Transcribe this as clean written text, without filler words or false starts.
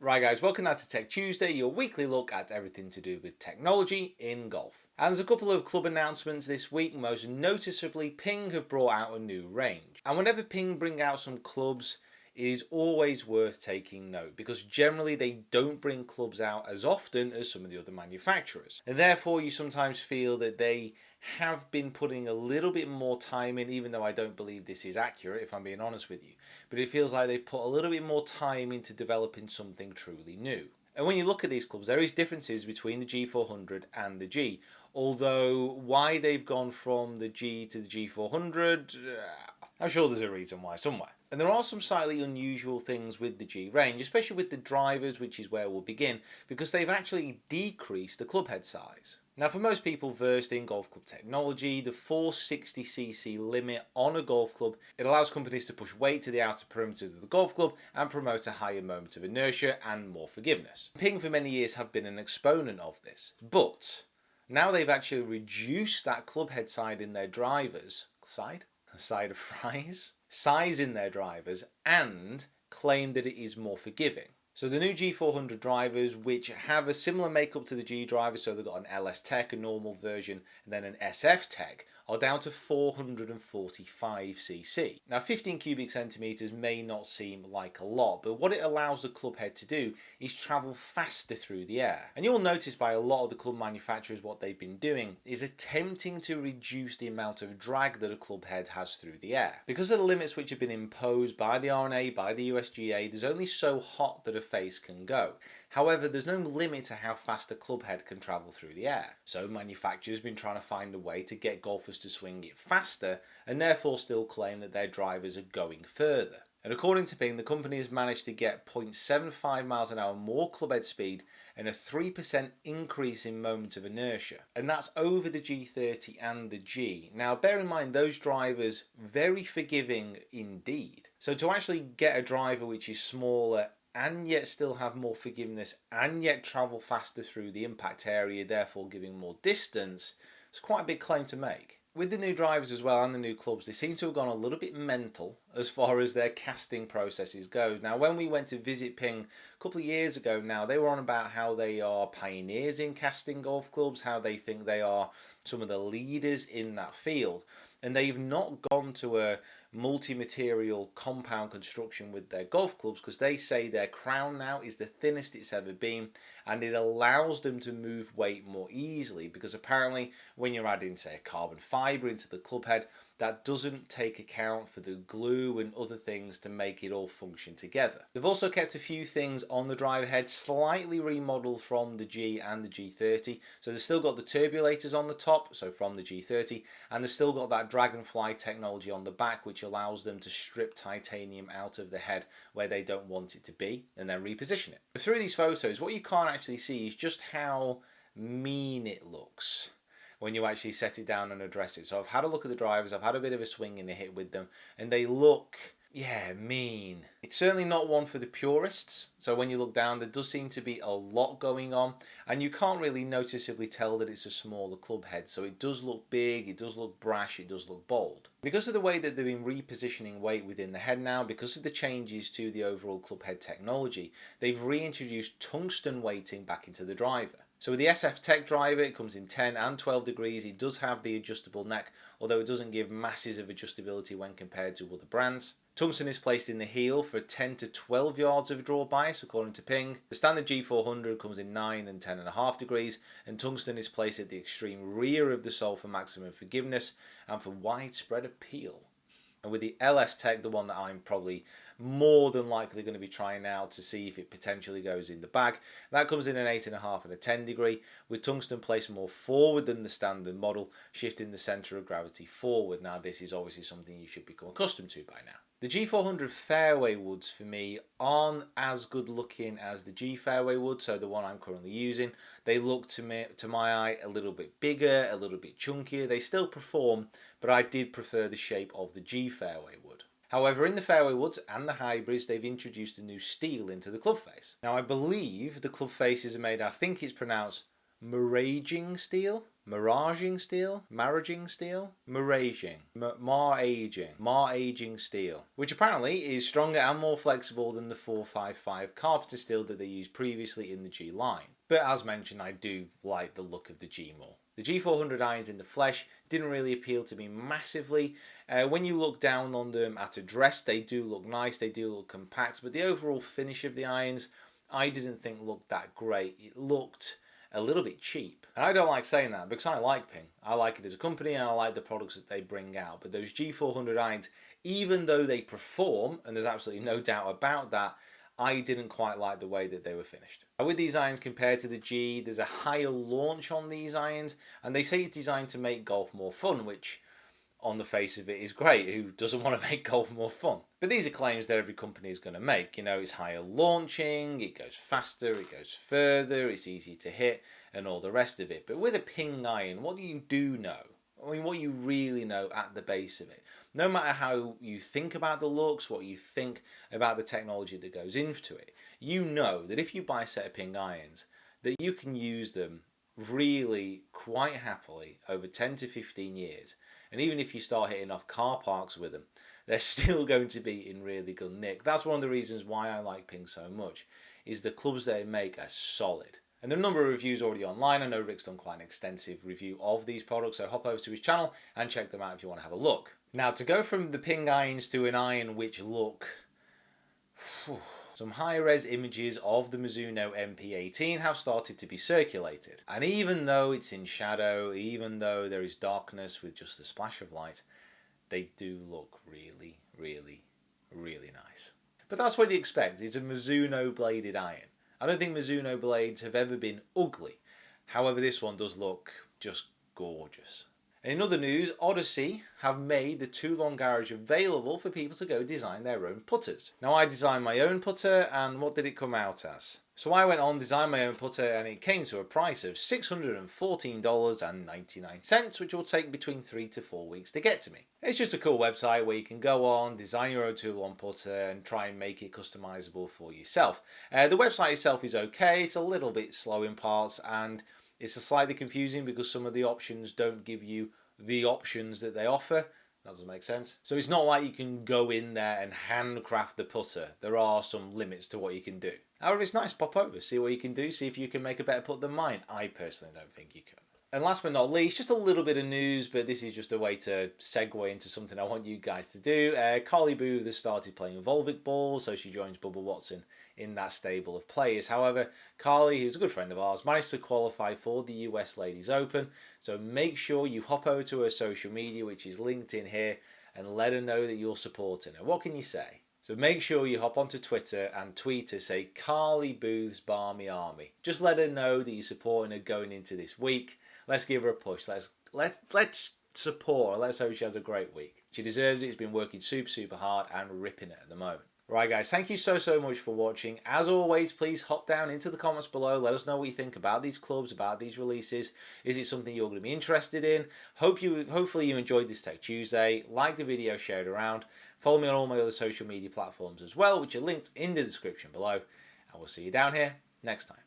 Right guys, welcome back to Tech Tuesday, your weekly look at everything to do with technology in golf. And there's a couple of club announcements this week. Most noticeably, Ping have brought out a new range. And whenever Ping bring out some clubs, it is always worth taking note because generally they don't bring clubs out as often as some of the other manufacturers. And therefore you sometimes feel that they have been putting a little bit more time in, even though I don't believe this is accurate if I'm being honest with you. But it feels like they've put a little bit more time into developing something truly new. And when you look at these clubs, there is differences between the G400 and the G. Although why they've gone from the G to the G400, I'm sure there's a reason why somewhere. And there are some slightly unusual things with the G range, especially with the drivers, which is where we'll begin, because they've actually decreased the club head size. Now, for most people versed in golf club technology, the 460cc limit on a golf club, it allows companies to push weight to the outer perimeter of the golf club and promote a higher moment of inertia and more forgiveness. Ping for many years have been an exponent of this, but now they've actually reduced that club head size in their drivers, size in their drivers, and claim that it is more forgiving. So the new G400 drivers, which have a similar makeup to the G drivers, so they've got an LS Tech, a normal version, and then an SF Tech, are down to 445cc. Now 15 cubic centimeters may not seem like a lot, but what it allows the club head to do is travel faster through the air. And you'll notice by a lot of the club manufacturers what they've been doing is attempting to reduce the amount of drag that a club head has through the air. Because of the limits which have been imposed by the R&A, by the USGA, there's only so hot that a face can go. However, there's no limit to how fast a club head can travel through the air. So manufacturers have been trying to find a way to get golfers to swing it faster and therefore still claim that their drivers are going further. And according to Ping, the company has managed to get 0.75 miles an hour more club head speed and a 3% increase in moment of inertia. And that's over the G30 and the G. Now bear in mind those drivers, very forgiving indeed. So to actually get a driver which is smaller and yet still have more forgiveness and yet travel faster through the impact area, therefore giving more distance, it's quite a big claim to make. With the new drivers as well and the new clubs, they seem to have gone a little bit mental as far as their casting processes go. Now when we went to visit Ping a couple of years ago now, they were on about how they are pioneers in casting golf clubs, how they think they are some of the leaders in that field. And they've not gone to a multi-material compound construction with their golf clubs because they say their crown now is the thinnest it's ever been and it allows them to move weight more easily because apparently when you're adding say a carbon fibre into the club head, that doesn't take account for the glue and other things to make it all function together. They've also kept a few things on the driver head slightly remodeled from the G and the G30. So they've still got the turbulators on the top, so from the G30, and they've still got that dragonfly technology on the back which allows them to strip titanium out of the head where they don't want it to be and then reposition it. But through these photos, what you can't actually see is just how mean it looks when you actually set it down and address it. So I've had a look at the drivers, I've had a bit of a swing and a hit with them, and they look, mean. It's certainly not one for the purists. So when you look down, there does seem to be a lot going on, and you can't really noticeably tell that it's a smaller club head. So it does look big, it does look brash, it does look bold. Because of the way that they've been repositioning weight within the head now, because of the changes to the overall club head technology, they've reintroduced tungsten weighting back into the driver. So with the SF Tech driver, it comes in 10 and 12 degrees. It does have the adjustable neck, although it doesn't give masses of adjustability when compared to other brands. Tungsten is placed in the heel for 10 to 12 yards of draw bias, according to Ping. The standard G400 comes in 9 and 10.5 degrees, and tungsten is placed at the extreme rear of the sole for maximum forgiveness and for widespread appeal. And with the LS Tech, the one that I'm probably more than likely going to be trying out to see if it potentially goes in the bag, that comes in an 8.5 and a 10 degree, with tungsten placed more forward than the standard model, shifting the centre of gravity forward. Now this is obviously something you should become accustomed to by now. The G400 fairway woods for me aren't as good looking as the G fairway wood, so the one I'm currently using. They look to my eye a little bit bigger, a little bit chunkier. They still perform, but I did prefer the shape of the G fairway wood. However, in the fairway woods and the hybrids, they've introduced a new steel into the club face. Now I believe the club faces are made, I think it's pronounced Miraging steel? Miraging steel? Maraging steel? Miraging. Mar-aging steel. Which apparently is stronger and more flexible than the 455 carpenter steel that they used previously in the G line. But as mentioned, I do like the look of the G more. The G400 irons in the flesh didn't really appeal to me massively. When you look down on them at address, they do look nice, they do look compact, but the overall finish of the irons, I didn't think looked that great. It looked a little bit cheap. And I don't like saying that because I like Ping. I like it as a company and I like the products that they bring out. But those G400 irons, even though they perform, and there's absolutely no doubt about that, I didn't quite like the way that they were finished. With these irons compared to the G, there's a higher launch on these irons, and they say it's designed to make golf more fun, which on the face of it is great. Who doesn't want to make golf more fun? But these are claims that every company is going to make. You know, it's higher launching, it goes faster, it goes further, it's easy to hit, and all the rest of it. But with a Ping iron, what do you know? I mean, what you really know at the base of it. No matter how you think about the looks, what you think about the technology that goes into it, you know that if you buy a set of Ping irons, that you can use them really quite happily over 10 to 15 years. And even if you start hitting off car parks with them, they're still going to be in really good nick. That's one of the reasons why I like Ping so much, is the clubs they make are solid. And there are a number of reviews already online. I know Rick's done quite an extensive review of these products, so hop over to his channel and check them out if you want to have a look. Now, to go from the Ping irons to an iron which look... Some high-res images of the Mizuno MP-18 have started to be circulated. And even though it's in shadow, even though there is darkness with just a splash of light, they do look really, really, really nice. But that's what you expect. It's a Mizuno bladed iron. I don't think Mizuno blades have ever been ugly. However, this one does look just gorgeous. In other news, Odyssey have made the Too Long Garage available for people to go design their own putters. Now, I designed my own putter, and what did it come out as? So I went on, designed my own putter, and it came to a price of $614.99, which will take between 3 to 4 weeks to get to me. It's just a cool website where you can go on, design your own tool-on putter, and try and make it customizable for yourself. The website itself is okay. It's a little bit slow in parts, and it's slightly confusing because some of the options don't give you the options that they offer. That doesn't make sense. So it's not like you can go in there and handcraft the putter. There are some limits to what you can do. However, it's nice, pop over, see what you can do, see if you can make a better putt than mine. I personally don't think you can. And last but not least, just a little bit of news, but this is just a way to segue into something I want you guys to do. Carly Booth has started playing Volvic ball, so she joins Bubba Watson in that stable of players. However, Carly, who's a good friend of ours, managed to qualify for the US Ladies Open, so make sure you hop over to her social media, which is linked in here, and let her know that you're supporting her. What can you say? So make sure you hop onto Twitter and tweet her, say Carly Booth's Barmy Army. Just let her know that you're supporting her going into this week. Let's give her a push. Let's support her. Let's hope she has a great week. She deserves it. She's been working super hard and ripping it at the moment. Right, guys, thank you so much for watching. As always, please hop down into the comments below. Let us know what you think about these clubs, about these releases. Is it something you're going to be interested in? Hopefully you enjoyed this Tech Tuesday. Like the video, share it around. Follow me on all my other social media platforms as well, which are linked in the description below. And we'll see you down here next time.